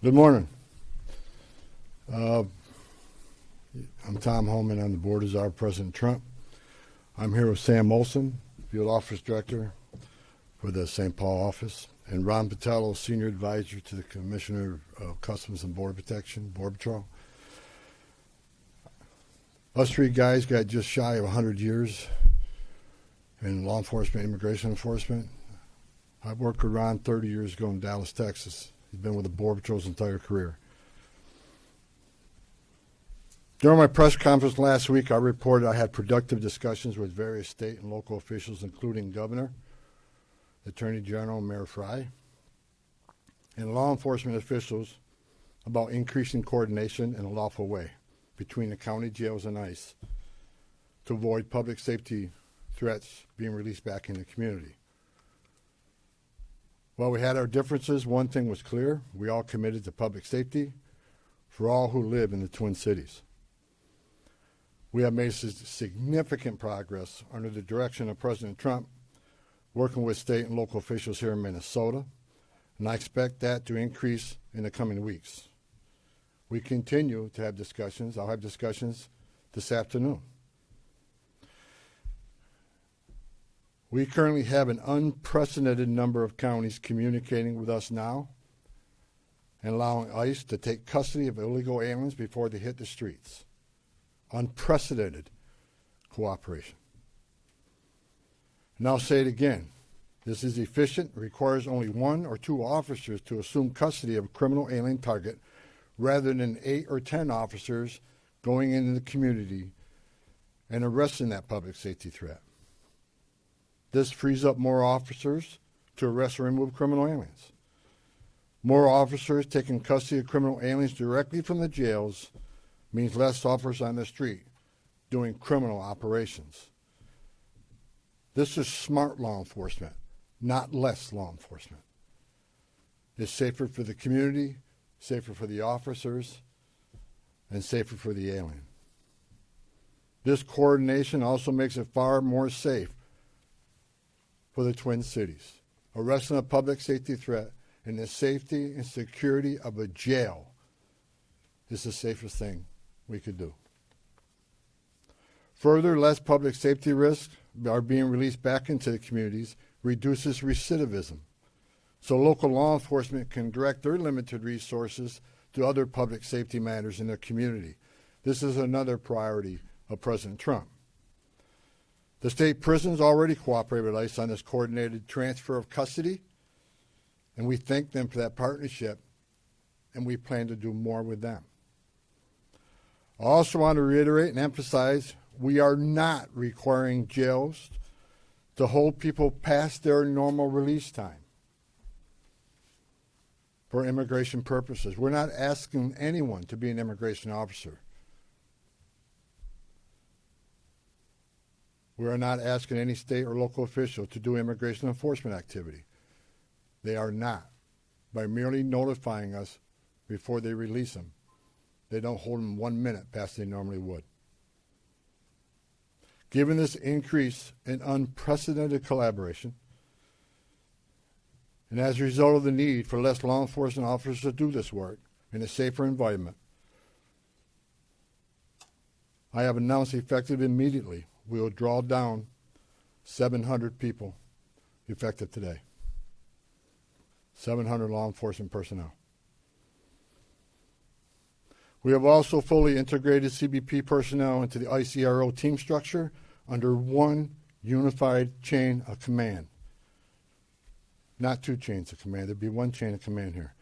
Good morning. I'm Tom Homan. I'm the board of Czar President Trump. I'm here with Sam Olson, Field Office Director for the St. Paul office, and Ron Patello, Senior Advisor to the Commissioner of Customs and Border Protection, Border Patrol. Us three guys got just shy of 100 years in law enforcement, immigration enforcement. I worked with Ron 30 years ago in Dallas, Texas. He's been with the Border Patrol's entire career. During my press conference last week, I reported I had productive discussions with various state and local officials, including Governor, Attorney General, Mayor Frey, and law enforcement officials about increasing coordination in a lawful way between the county jails and ICE to avoid public safety threats being released back in the community. While we had our differences, one thing was clear: we all committed to public safety for all who live in the Twin Cities. We have made significant progress under the direction of President Trump, working with state and local officials here in Minnesota, and I expect that to increase in the coming weeks. We continue to have discussions. I'll have discussions this afternoon. We currently have an unprecedented number of counties communicating with us now and allowing ICE to take custody of illegal aliens before they hit the streets. Unprecedented cooperation. And I'll say it again. This is efficient, requires only 1 or 2 officers to assume custody of a criminal alien target rather than 8 or 10 officers going into the community and arresting that public safety threat. This frees up more officers to arrest or remove criminal aliens. More officers taking custody of criminal aliens directly from the jails means less officers on the street doing criminal operations. This is smart law enforcement, not less law enforcement. It's safer for the community, safer for the officers, and safer for the alien. This coordination also makes it far more safe for the Twin Cities. Arresting a public safety threat in the safety and security of a jail is the safest thing we could do. Further, less public safety risks are being released back into the communities, reduces recidivism, so local law enforcement can direct their limited resources to other public safety matters in their community. This is another priority of President Trump. The state prisons already cooperate with ICE on this coordinated transfer of custody, and we thank them for that partnership, and we plan to do more with them. I also want to reiterate and emphasize we are not requiring jails to hold people past their normal release time for immigration purposes. We're not asking anyone to be an immigration officer. We are not asking any state or local official to do immigration enforcement activity. They are not. By merely notifying us before they release them, they don't hold them 1 minute past they normally would. Given this increase in unprecedented collaboration, and as a result of the need for less law enforcement officers to do this work in a safer environment, I have announced effective immediately we will draw down 700 people effective today. 700 law enforcement personnel. We have also fully integrated CBP personnel into the ICRO team structure under one unified chain of command. Not 2 chains of command. There'd be 1 chain of command here.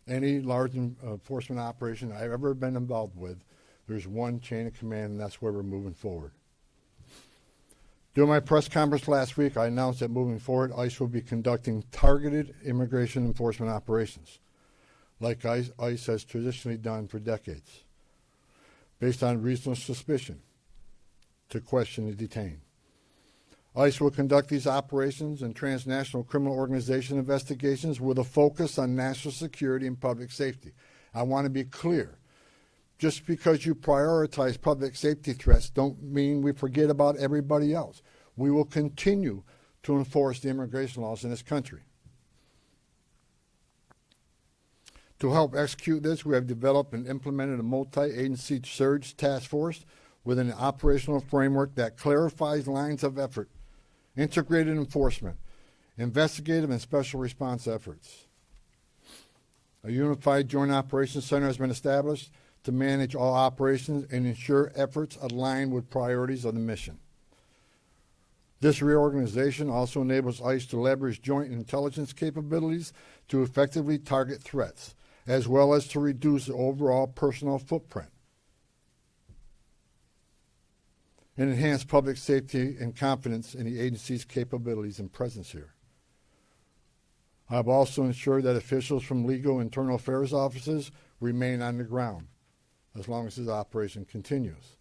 Any large enforcement operation I've ever been involved with, there's 1 chain of command, and that's where we're moving forward. During my press conference last week, I announced that moving forward, ICE will be conducting targeted immigration enforcement operations, like ICE has traditionally done for decades, based on reasonable suspicion to question and detain. ICE will conduct these operations and transnational criminal organization investigations with a focus on national security and public safety. I want to be clear. Just because you prioritize public safety threats don't mean we forget about everybody else. We will continue to enforce the immigration laws in this country. To help execute this, we have developed and implemented a multi-agency surge task force with an operational framework that clarifies lines of effort, integrated enforcement, investigative and special response efforts. A unified joint operations center has been established to manage all operations and ensure efforts align with priorities of the mission. This reorganization also enables ICE to leverage joint intelligence capabilities to effectively target threats, as well as to reduce the overall personnel footprint and enhance public safety and confidence in the agency's capabilities and presence here. I have also ensured that officials from legal internal affairs offices remain on the ground as long as this operation continues.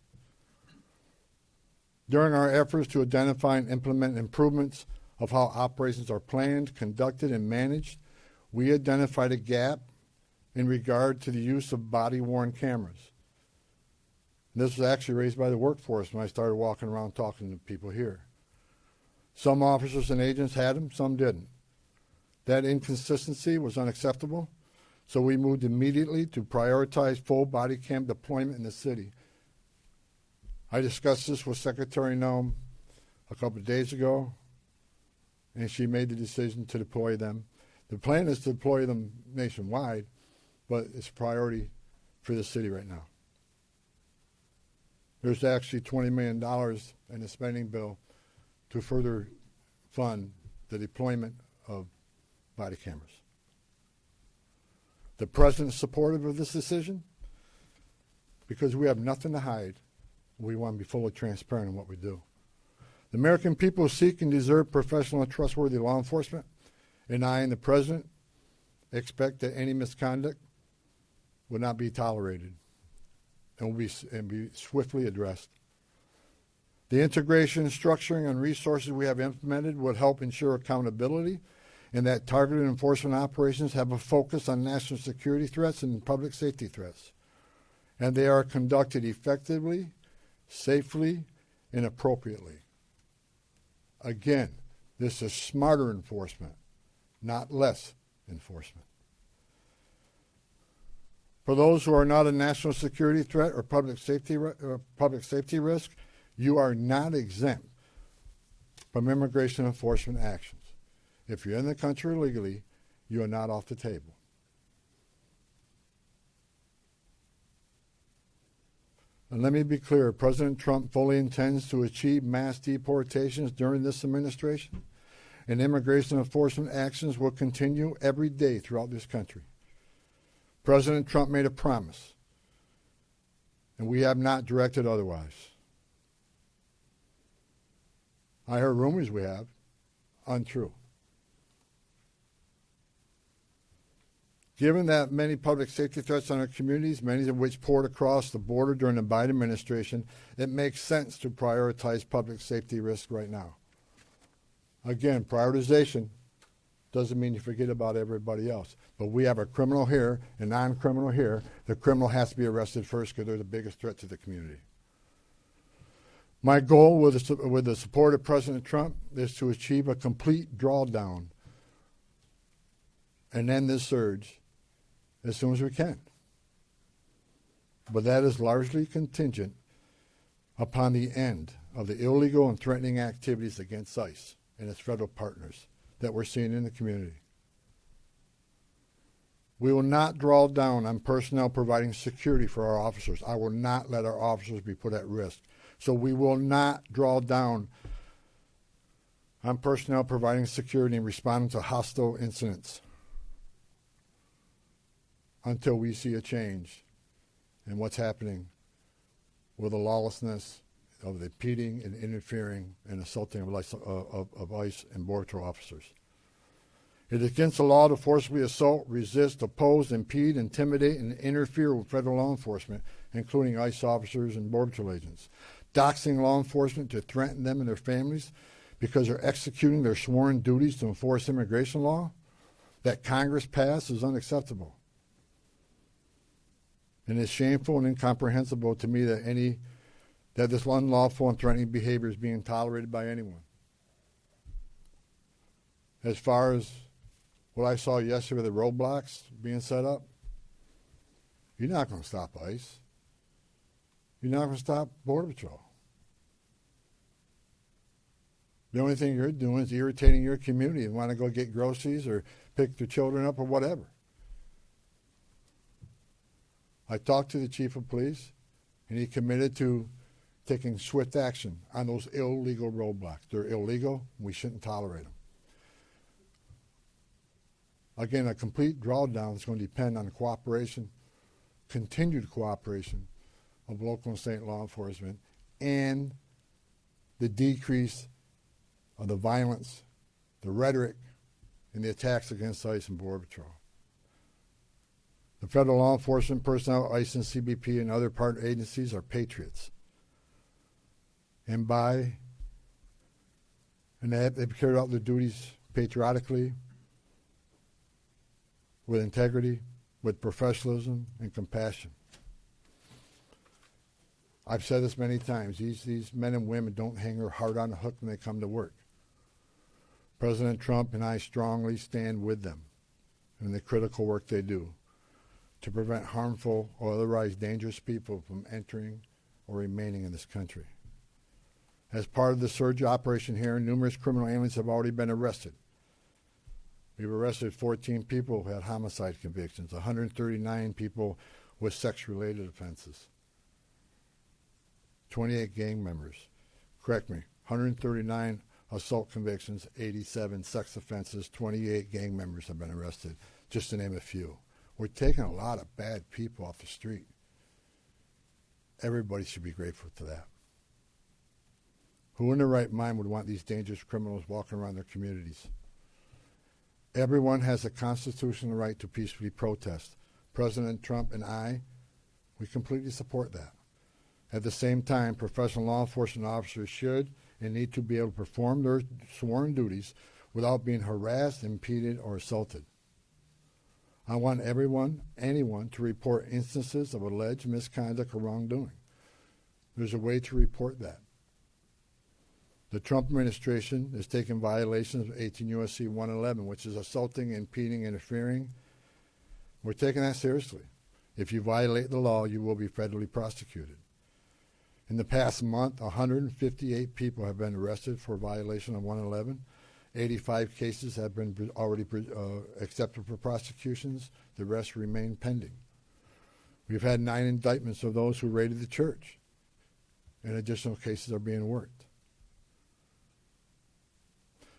During our efforts to identify and implement improvements of how operations are planned, conducted, and managed, we identified a gap in regard to the use of body-worn cameras. This was actually raised by the workforce when I started walking around talking to people here. Some officers and agents had them, some didn't. That inconsistency was unacceptable, so we moved immediately to prioritize full body cam deployment in the city. I discussed this with Secretary Noem a couple of days ago, and she made the decision to deploy them. The plan is to deploy them nationwide, but it's a priority for the city right now. There's actually $20 million in the spending bill to further fund the deployment of body cameras. The President's supportive of this decision because we have nothing to hide. We want to be fully transparent in what we do. The American people seek and deserve professional and trustworthy law enforcement, and I and the President expect that any misconduct will not be tolerated and will be swiftly addressed. The integration, structuring, and resources we have implemented would help ensure accountability and that targeted enforcement operations have a focus on national security threats and public safety threats, and they are conducted effectively, safely, and appropriately. Again, this is smarter enforcement, not less enforcement. For those who are not a national security threat or public safety risk, you are not exempt from immigration enforcement actions. If you're in the country illegally, you are not off the table. And let me be clear, President Trump fully intends to achieve mass deportations during this administration, and immigration enforcement actions will continue every day throughout this country. President Trump made a promise, and we have not directed otherwise. I heard rumors we have, untrue. Given that many public safety threats on our communities, many of which poured across the border during the Biden administration, it makes sense to prioritize public safety risk right now. Again, prioritization doesn't mean you forget about everybody else. But we have a criminal here, a non-criminal here. The criminal has to be arrested first because they're the biggest threat to the community. My goal with the support of President Trump is to achieve a complete drawdown and end this surge as soon as we can. But that is largely contingent upon the end of the illegal and threatening activities against ICE and its federal partners that we're seeing in the community. We will not draw down on personnel providing security for our officers. I will not let our officers be put at risk. So we will not draw down on personnel providing security and responding to hostile incidents until we see a change in what's happening with the lawlessness of the impeding and interfering and assaulting of ICE and Border Patrol officers. It is against the law to forcibly assault, resist, oppose, impede, intimidate, and interfere with federal law enforcement, including ICE officers and Border Patrol agents. Doxing law enforcement to threaten them and their families because they're executing their sworn duties to enforce immigration law that Congress passed is unacceptable. And it's shameful and incomprehensible to me that this unlawful and threatening behavior is being tolerated by anyone. As far as what I saw yesterday with the roadblocks being set up, You're not going to stop ICE. You're not going to stop Border Patrol. The only thing you're doing is irritating your community and want to go get groceries or pick their children up or whatever. I talked to the chief of police, and he committed to taking swift action on those illegal roadblocks. They're illegal. We shouldn't tolerate them. Again, a complete drawdown is going to depend on the cooperation, continued cooperation of local and state law enforcement, and the decrease of the violence, the rhetoric, and the attacks against ICE and Border Patrol. The federal law enforcement personnel, ICE and CBP, and other partner agencies are patriots. And they've carried out their duties patriotically, with integrity, with professionalism, and compassion. I've said this many times. These men and women don't hang their heart on a hook when they come to work. President Trump and I strongly stand with them in the critical work they do to prevent harmful or otherwise dangerous people from entering or remaining in this country. As part of the surge operation here, numerous criminal aliens have already been arrested. We've arrested 14 people who had homicide convictions, 139 people with sex-related offenses, 28 gang members. Correct me, 139 assault convictions, 87 sex offenses, 28 gang members have been arrested, just to name a few. We're taking a lot of bad people off the street. Everybody should be grateful to that. Who in their right mind would want these dangerous criminals walking around their communities? Everyone has a constitutional right to peacefully protest. President Trump and I, we completely support that. At the same time, professional law enforcement officers should and need to be able to perform their sworn duties without being harassed, impeded, or assaulted. I want anyone to report instances of alleged misconduct or wrongdoing. There's a way to report that. The Trump administration is taking violations of 18 U.S.C. 111, which is assaulting, impeding, interfering. We're taking that seriously. If you violate the law, you will be federally prosecuted. In the past month, 158 people have been arrested for violation of 111. 85 cases have been already accepted for prosecutions. The rest remain pending. We've had 9 indictments of those who raided the church, and additional cases are being worked.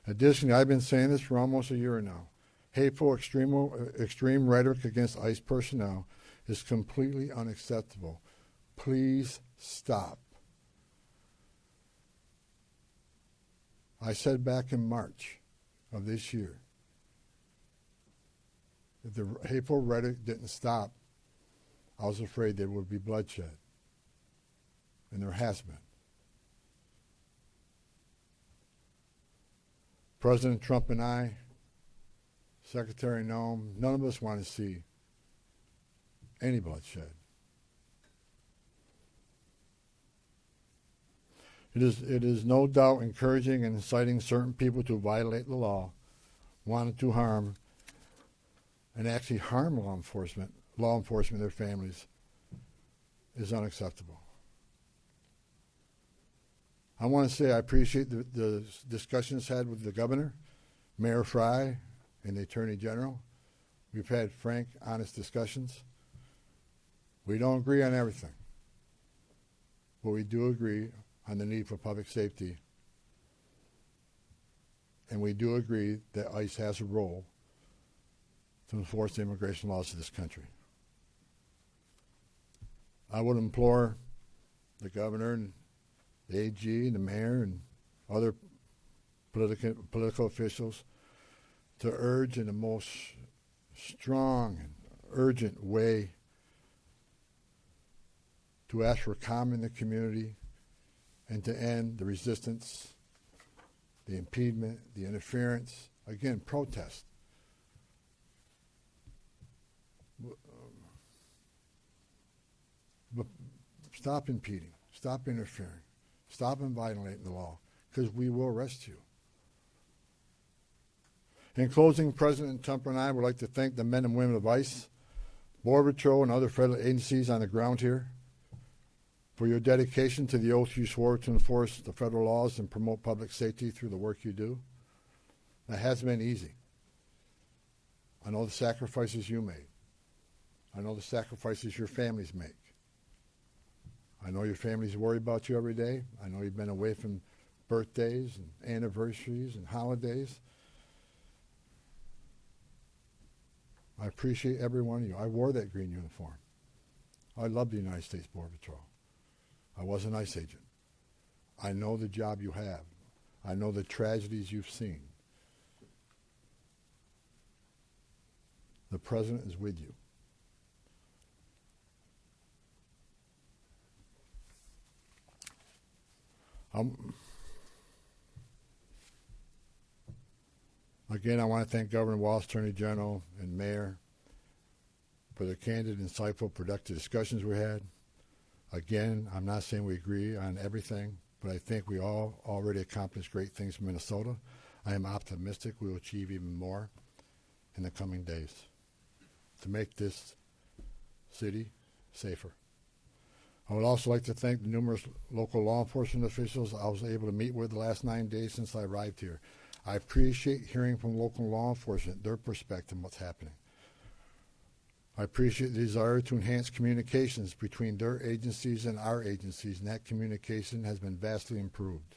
Additionally, I've been saying this for almost a year now. Hateful, extreme rhetoric against ICE personnel is completely unacceptable. Please stop. I said back in March of this year, if the hateful rhetoric didn't stop, I was afraid there would be bloodshed. And there has been. President Trump and I, Secretary Noem, none of us want to see any bloodshed. It is no doubt encouraging and inciting certain people to violate the law, wanting to harm, and actually harm law enforcement and their families is unacceptable. I want to say I appreciate the discussions had with the governor, Mayor Fry, and the Attorney General. We've had frank, honest discussions. We don't agree on everything, but we do agree on the need for public safety. And we do agree that ICE has a role to enforce the immigration laws of this country. I would implore the governor and the AG and the mayor and other political officials to urge in the most strong and urgent way to ask for calm in the community and to end the resistance, the impediment, the interference, again, protest. But stop impeding, stop interfering, stop violating the law, because we will arrest you. In closing, President Trump and I would like to thank the men and women of ICE, Border Patrol and other federal agencies on the ground here, for your dedication to the oath you swore to enforce the federal laws and promote public safety through the work you do. That hasn't been easy. I know the sacrifices you made. I know the sacrifices your families make. I know your families worry about you every day. I know you've been away from birthdays and anniversaries and holidays. I appreciate every one of you. I wore that green uniform. I love the United States Border Patrol. I was an ICE agent. I know the job you have. I know the tragedies you've seen. The President is with you. Again, I want to thank Governor Walz, Attorney General, and Mayor for the candid, insightful, productive discussions we had. Again, I'm not saying we agree on everything, but I think we all already accomplished great things in Minnesota. I am optimistic we will achieve even more in the coming days to make this city safer. I would also like to thank the numerous local law enforcement officials I was able to meet with the last 9 days since I arrived here. I appreciate hearing from local law enforcement, their perspective on what's happening. I appreciate the desire to enhance communications between their agencies and our agencies, and that communication has been vastly improved.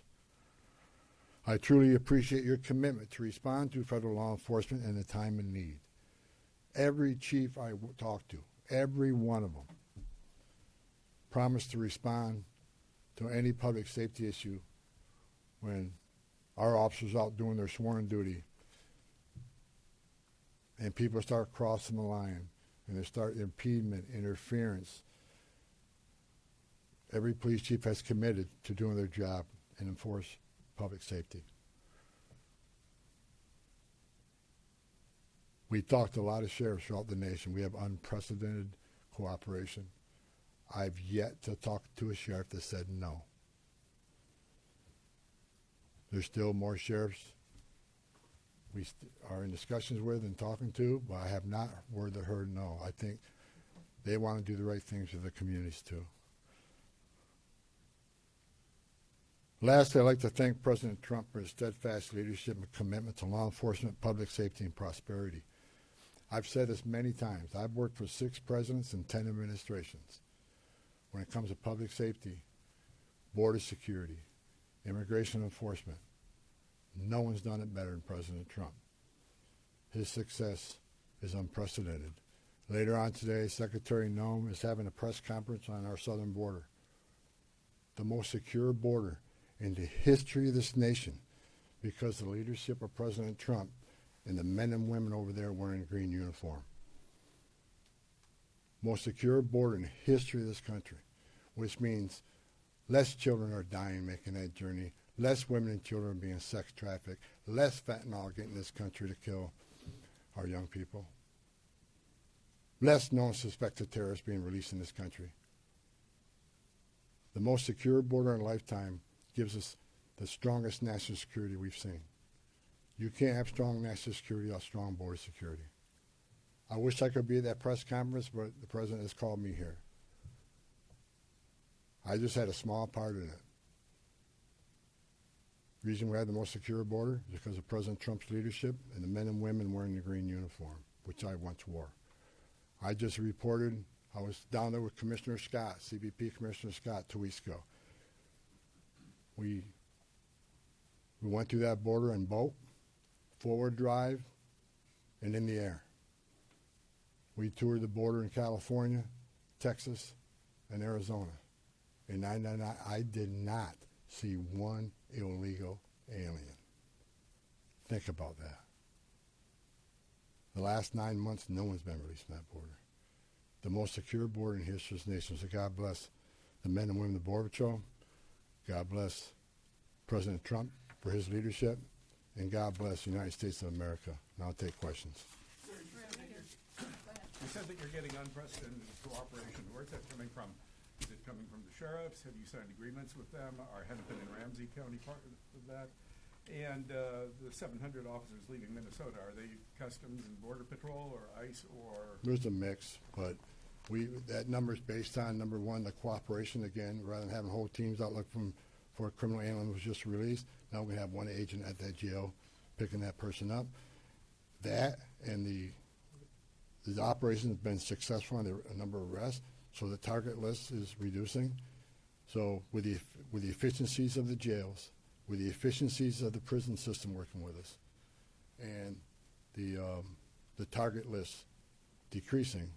I truly appreciate your commitment to respond to federal law enforcement in the time of need. Every chief I talked to, every one of them, promised to respond to any public safety issue when our officers out doing their sworn duty and people start crossing the line and they start impediment, interference. Every police chief has committed to doing their job and enforce public safety. We talked to a lot of sheriffs throughout the nation. We have unprecedented cooperation. I've yet to talk to a sheriff that said no. There's still more sheriffs we are in discussions with and talking to, but I have not word that heard no. I think they want to do the right things for the communities too. Lastly, I'd like to thank President Trump for his steadfast leadership and commitment to law enforcement, public safety, and prosperity. I've said this many times. I've worked for 6 presidents and 10 administrations. When it comes to public safety, border security, immigration enforcement, no one's done it better than President Trump. His success is unprecedented. Later on today, Secretary Noem is having a press conference on our southern border, the most secure border in the history of this nation, because of the leadership of President Trump and the men and women over there wearing a green uniform. Most secure border in the history of this country, which means less children are dying making that journey, less women and children are being sex trafficked, less fentanyl getting this country to kill our young people, less known suspected terrorists being released in this country. The most secure border in a lifetime gives us the strongest national security we've seen. You can't have strong national security without strong border security. I wish I could be at that press conference, but the president has called me here. I just had a small part in it. The reason we have the most secure border is because of President Trump's leadership and the men and women wearing the green uniform, which I once wore. I just reported, I was down there with Commissioner Scott, CBP Commissioner Scott, 2 weeks ago. We went through that border in boat, forward drive, and in the air. We toured the border in California, Texas, and Arizona. And I did not see one illegal alien. Think about that. The last 9 months, no one's been released from that border. The most secure border in history of this nation. So God bless the men and women of the Border Patrol. God bless President Trump for his leadership. And God bless the United States of America. And I'll take questions. You said that you're getting unprecedented cooperation. Where's that coming from? Is it coming from the sheriffs? Have you signed agreements with them? Are Hennepin and Ramsey County part of that? And the 700 officers leaving Minnesota, are they Customs and Border Patrol or ICE or? There's a mix, but that number's based on, number one, the cooperation again, rather than having whole teams out looking for a criminal alien was just released. Now we have one agent at that jail picking that person up. That and the operation has been successful on a number of arrests, so the target list is reducing. So with the efficiencies of the jails, with the efficiencies of the prison system working with us, and the target list decreasing,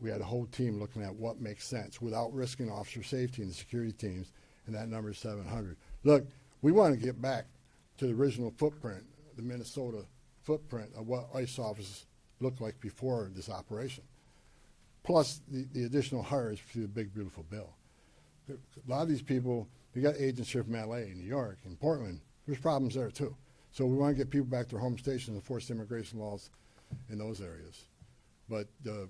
we had a whole team looking at what makes sense without risking officer safety and the security teams, and that number is 700. Look, we want to get back to the original footprint, the Minnesota footprint of what ICE officers looked like before this operation, plus the additional hires through the big, beautiful bill. A lot of these people, we got agents here from LA, New York, and Portland. There's problems there too. So we want to get people back to their home stations and enforce immigration laws in those areas. But the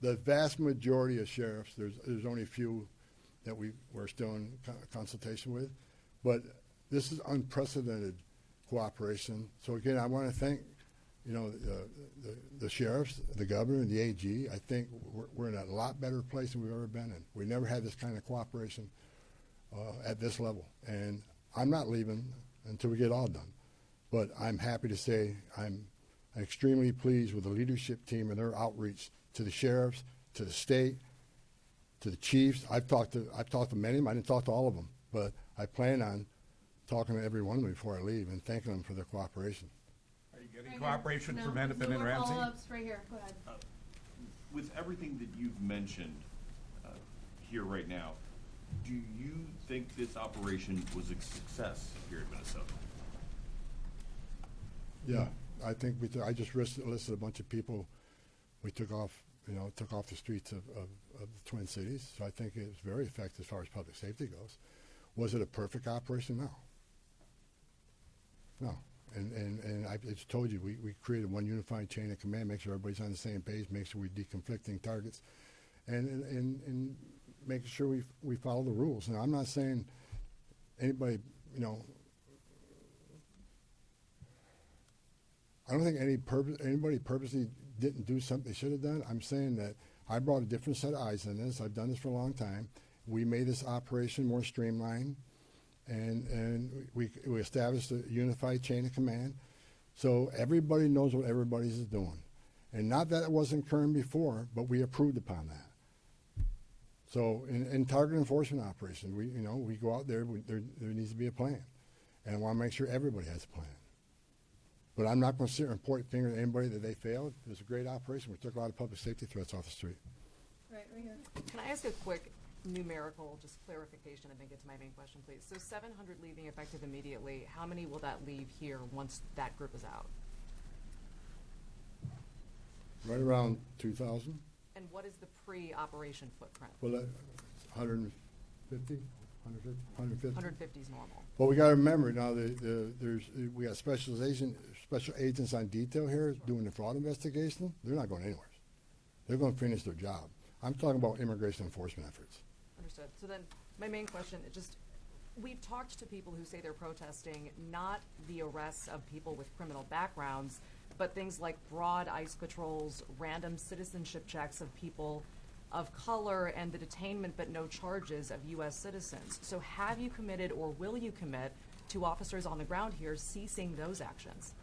vast majority of sheriffs, there's only a few that we're still in consultation with, but this is unprecedented cooperation. So again, I want to thank the sheriffs, the governor, and the AG. I think we're in a lot better place than we've ever been in. We never had this kind of cooperation at this level. And I'm not leaving until we get all done. But I'm happy to say I'm extremely pleased with the leadership team and their outreach to the sheriffs, to the state, to the chiefs. I've talked to many of them. I didn't talk to all of them, but I plan on talking to every one of them before I leave and thanking them for their cooperation. Are you getting cooperation from Hennepin and No Ramsey? follow-ups right here. Go ahead. With everything that you've mentioned here right now, do you think this operation was a success here in Minnesota? Yeah, I think I just listed a bunch of people we took off the streets of the Twin Cities. So I think it was very effective as far as public safety goes. Was it a perfect operation? No. No. And I just told you, we created one unified chain of command, make sure everybody's on the same page, make sure we're deconflicting targets, and making sure we follow the rules. And I'm not saying anybody, I don't think anybody purposely didn't do something they should have done. I'm saying that I brought a different set of eyes on this. I've done this for a long time. We made this operation more streamlined, and we established a unified chain of command, so everybody knows what everybody's doing. And not that it wasn't current before, but we approved upon that. So in target enforcement operation, we go out there. There needs to be a plan, and I want to make sure everybody has a plan. But I'm not going to sit here and point fingers at anybody that they failed. It was a great operation. We took a lot of public safety threats off the street. Right here. Can I ask a quick numerical, just clarification, and then get to my main question, please? So 700 leaving effective immediately. How many will that leave here once that group is out? Right around 2,000. And what is the pre-operation footprint? Well, 150, 150. 150 is normal. Well, we got to remember now. We got special agents on detail here doing the fraud investigation. They're not going anywhere. They're going to finish their job. I'm talking about immigration enforcement efforts. Understood. So then, my main question is just, we've talked to people who say they're protesting not the arrests of people with criminal backgrounds, but things like broad ICE patrols, random citizenship checks of people of color, and the detainment but no charges of U.S. citizens. So have you committed or will you commit to officers on the ground here ceasing those actions?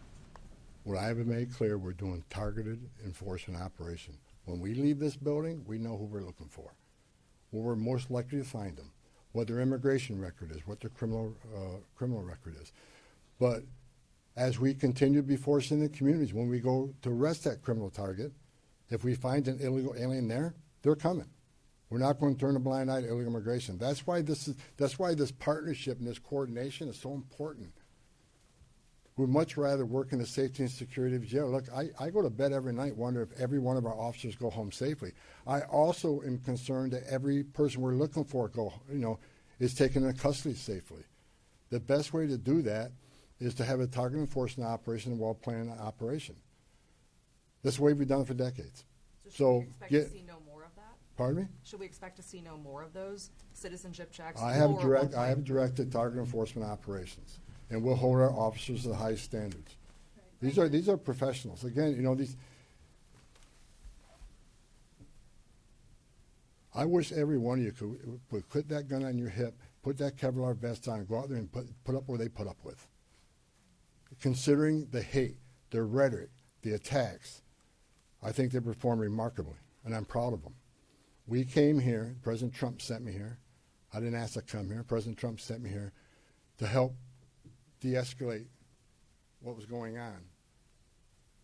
What I have made clear, we're doing targeted enforcement operation. When we leave this building, we know who we're looking for, where we're most likely to find them, what their immigration record is, what their criminal record is. But as we continue to be forced in the communities, when we go to arrest that criminal target, if we find an illegal alien there, they're coming. We're not going to turn a blind eye to illegal immigration. That's why this partnership and this coordination is so important. We'd much rather work in the safety and security of jail. Look, I go to bed every night wondering if every one of our officers go home safely. I also am concerned that every person we're looking for is taken into custody safely. The best way to do that is to have a target enforcement operation and well-planned operation. That's the way we've done it for decades. So should we expect to see no more of that? Pardon me? Should we expect to see no more of those citizenship checks? I have lower one I have point? directed target enforcement operations, and we'll hold our officers to the highest standards. These are professionals. Again, I wish every one of you could put that gun on your hip, put that Kevlar vest on, and go out there and put up what they put up with. Considering the hate, the rhetoric, the attacks, I think they perform remarkably, and I'm proud of them. We came here, President Trump sent me here. I didn't ask to come here. President Trump sent me here to help de-escalate what was going on.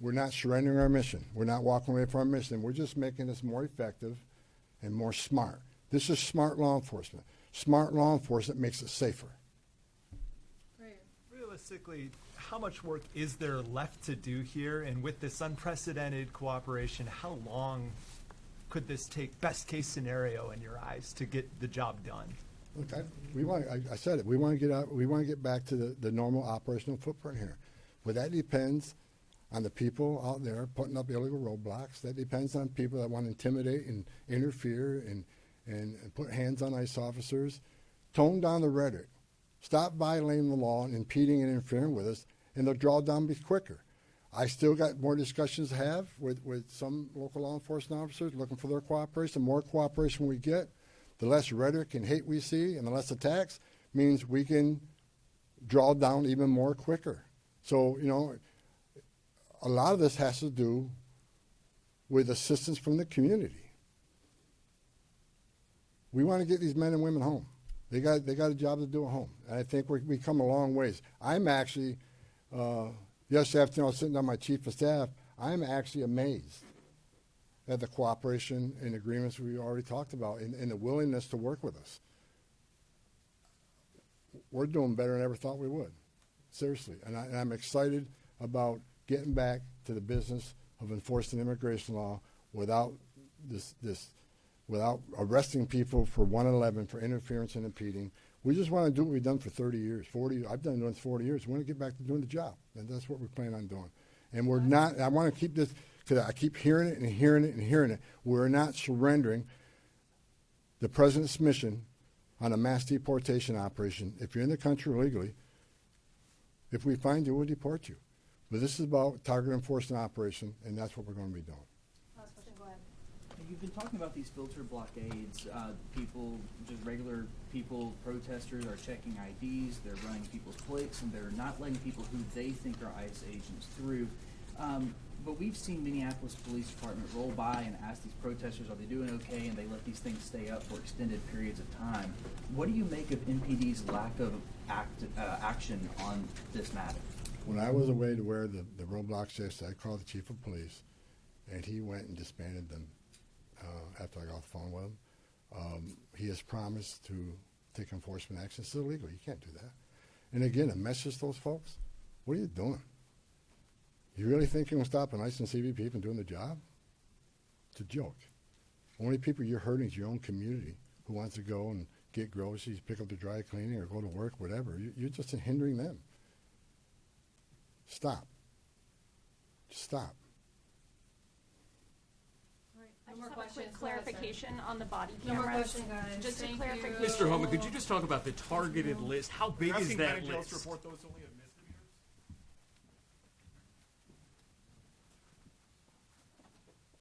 We're not surrendering our mission. We're not walking away from our mission. We're just making this more effective and more smart. This is smart law enforcement. Smart law enforcement makes it safer. Right. Realistically, how much work is there left to do here? And with this unprecedented cooperation, how long could this take, best case scenario in your eyes, to get the job done? Look, I said it. We want to get out. We want to get back to the normal operational footprint here. But that depends on the people out there putting up illegal roadblocks. That depends on people that want to intimidate and interfere and put hands on ICE officers. Tone down the rhetoric. Stop violating the law and impeding and interfering with us, and they'll draw down quicker. I still got more discussions to have with some local law enforcement officers looking for their cooperation. The more cooperation we get, the less rhetoric and hate we see, and the less attacks means we can draw down even more quicker. So, a lot of this has to do with assistance from the community. We want to get these men and women home. They got a job to do at home, and I think we come a long ways. I'm actually, yesterday afternoon I was sitting down with my chief of staff. I'm actually amazed at the cooperation and agreements we already talked about, and the willingness to work with us. We're doing better than I ever thought we would, seriously, and I'm excited about getting back to the business of enforcing immigration law without without arresting people for 111 for interference and impeding. We just want to do what we've done for 30 years, 40. I've done it for 40 years. We want to get back to doing the job, and that's what we plan on doing. And we're not. I want to keep this because I keep hearing it and hearing it and hearing it. We're not surrendering the president's mission on a mass deportation operation. If you're in the country illegally, if we find you, we'll deport you. But this is about target enforcement operation, and that's what we're going to be doing. Last question, go ahead. You've been talking about these filter blockades. People, just regular people, protesters are checking IDs, they're running people's plates, and they're not letting people who they think are ICE agents through. But we've seen Minneapolis Police Department roll by and ask these protesters, are they doing okay, and they let these things stay up for extended periods of time. What do you make of MPD's lack of action on this matter? When I was away to wear the roadblocks yesterday, I called the chief of police, and he went and disbanded them after I got off the phone with him. He has promised to take enforcement action. It's illegal. You can't do that. And again, a message to those folks, what are you doing? You really think you're going to stop an ICE and CBP from doing the job? It's a joke. Only people you're hurting is your own community who wants to go and get groceries, pick up the dry cleaning, or go to work, whatever. You're just hindering them. Stop. Stop. No I more just have a questions. quick clarification on the body No more cameras. questions, guys. Just a Thank clarification. you. Mr. Homan, could you just talk about the targeted list? How big is Asking that Manning Jails to list? report those only admitted